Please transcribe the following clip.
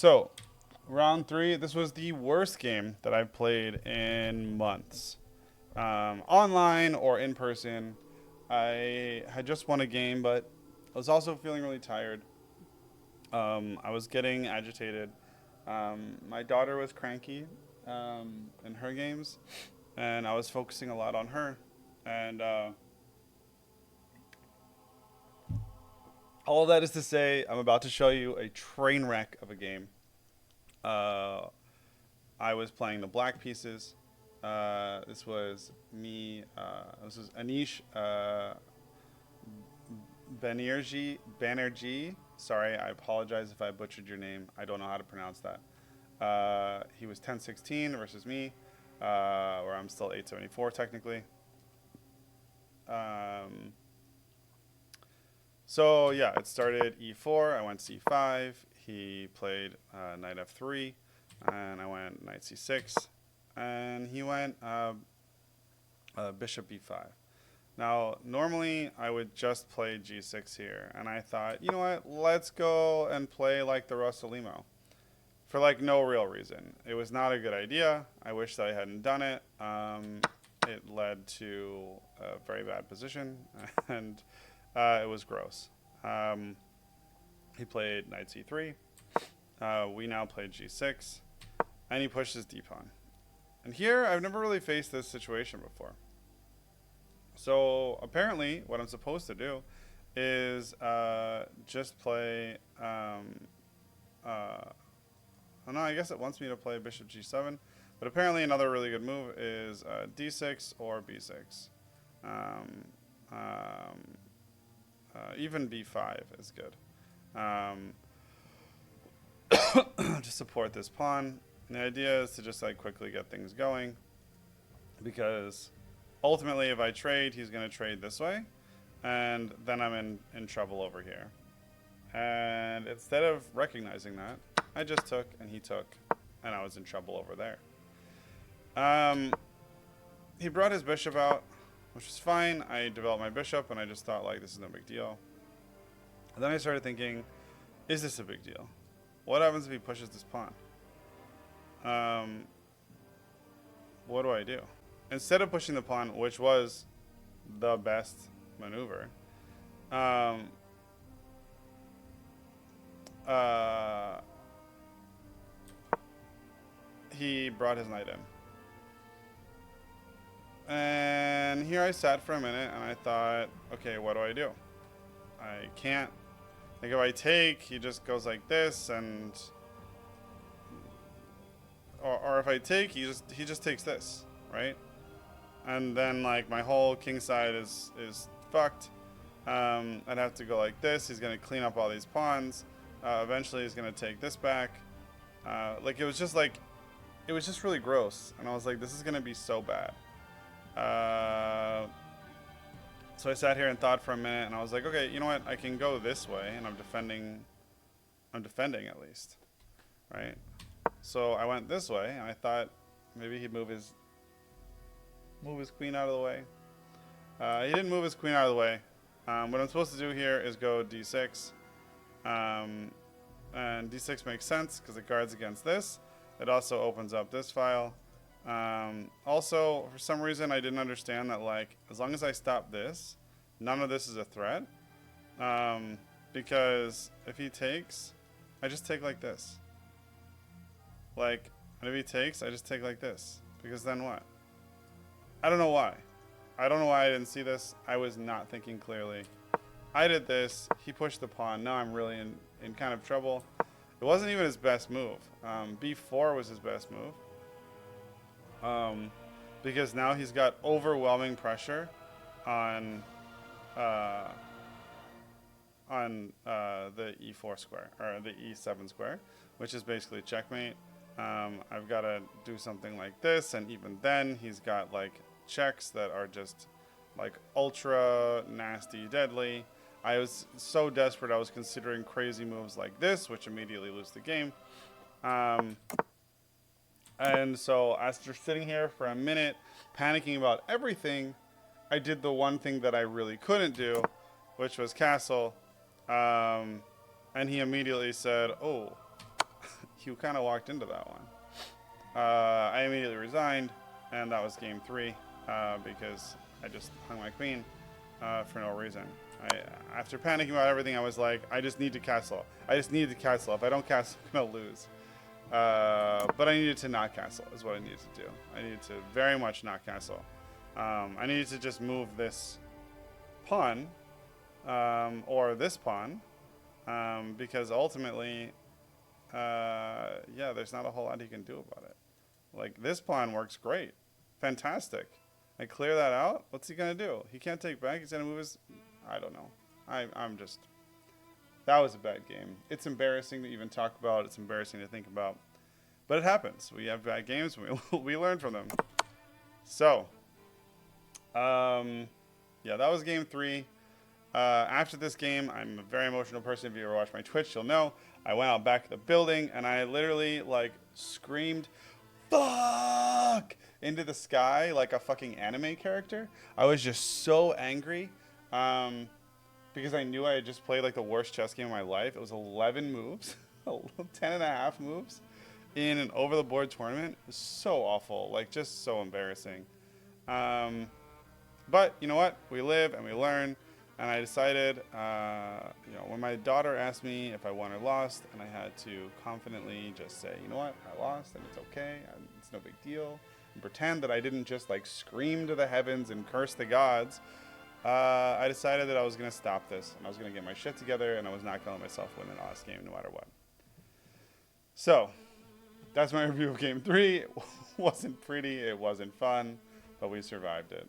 So, round three. This was the worst game that I've played in months, online or in person. I had just won a game, but I was also feeling really tired. I was getting agitated. My daughter was cranky in her games, and I was focusing a lot on her. And all of that is to say, I'm about to show you a train wreck of a game. Uh, I was playing the black pieces. This was me. This is Anish Banerjee. Sorry, I apologize if I butchered your name. I don't know how to pronounce that. He was 10-16 versus me, where I'm still 874 technically. Um, so yeah, it started e4. I went c5. He played knight f3, and I went knight c6, and he went bishop b5. Now, normally I would just play g6 here, and I thought, you know what, let's go and play like the Rossolimo for like no real reason. It was not a good idea. I wish that I hadn't done it. It led to a very bad position, and it was gross. He played knight c3. We now played g6, and he pushes d-pawn. And here, I've never really faced this situation before. So apparently, what I'm supposed to do is just play. Oh no, I guess it wants me to play bishop g7, but apparently another really good move is d6 or b6. Even b5 is good. To support this pawn. And the idea is to just like quickly get things going, because ultimately, if I trade, he's going to trade this way, and then I'm in trouble over here. And instead of recognizing that, I just took, and he took, and I was in trouble over there. He brought his bishop out, which was fine. I developed my bishop, and I just thought, like, this is no big deal. And then I started thinking, is this a big deal? What happens if he pushes this pawn? What do I do? Instead of pushing the pawn, which was the best maneuver, he brought his knight in. And here I sat for a minute, and I thought, okay, what do I do? I can't. Like, if I take, he just goes like this, and... Or if I take, he just takes this, right? And then like my whole king side is fucked. I'd have to go like this. He's gonna clean up all these pawns. Eventually, he's gonna take this back. Like it was just really gross. And I was like, this is gonna be so bad. So I sat here and thought for a minute, and I was like, okay, you know what? I can go this way, and I'm defending at least, right? So I went this way, and I thought maybe he'd move his queen out of the way. He didn't move his queen out of the way. What I'm supposed to do here is go d6. And d6 makes sense because it guards against this. It also opens up this file. Also, for some reason, I didn't understand that, like, as long as I stop this, none of this is a threat. Because if he takes, I just take like this. Like, and if he takes, I just take like this. Because then what? I don't know why. I don't know why I didn't see this. I was not thinking clearly. I did this. He pushed the pawn. Now I'm really in kind of trouble. It wasn't even his best move. B4 was his best move. Because now he's got overwhelming pressure on the e4 square, or the e7 square, which is basically checkmate. I've got to do something like this, and even then he's got like checks that are just like ultra nasty, deadly. I was so desperate I was considering crazy moves like this, which immediately lose the game. And so after sitting here for a minute panicking about everything, I did the one thing that I really couldn't do, which was castle. And he immediately said, oh, he kind of walked into that one. I immediately resigned, and that was game 3 because I just hung my queen for no reason. After panicking about everything, I was like, I just need to castle. I just need to castle. If I don't castle, I'm going to lose. But I needed to not castle is what I needed to do. I needed to very much not castle. I needed to just move this pawn or this pawn because ultimately, yeah, there's not a whole lot he can do about it. Like, this pawn works great. Fantastic. I clear that out. What's he going to do? He can't take back. He's going to move his... I don't know. I'm just... That was a bad game. It's embarrassing to even talk about. It's embarrassing to think about. But it happens. We have bad games. We learn from them. So, yeah, that was game 3. After this game, I'm a very emotional person. If you ever watch my Twitch, you'll know. I went out back to the building, and I literally, like, screamed, "Fuck!" into the sky like a fucking anime character. I was just so angry because I knew I had just played, like, the worst chess game of my life. It was 11 moves, 10 and a half moves in an over-the-board tournament. It was so awful, like, just so embarrassing. But you know what? We live and we learn. And I decided, you know, when my daughter asked me if I won or lost, and I had to confidently just say, you know what, I lost, and it's okay, it's no big deal, and pretend that I didn't just, like, scream to the heavens and curse the gods, I decided that I was going to stop this, and I was going to get my shit together, and I was not going to let myself win the last game no matter what. So, that's my review of Game 3. It wasn't pretty, it wasn't fun, but we survived it.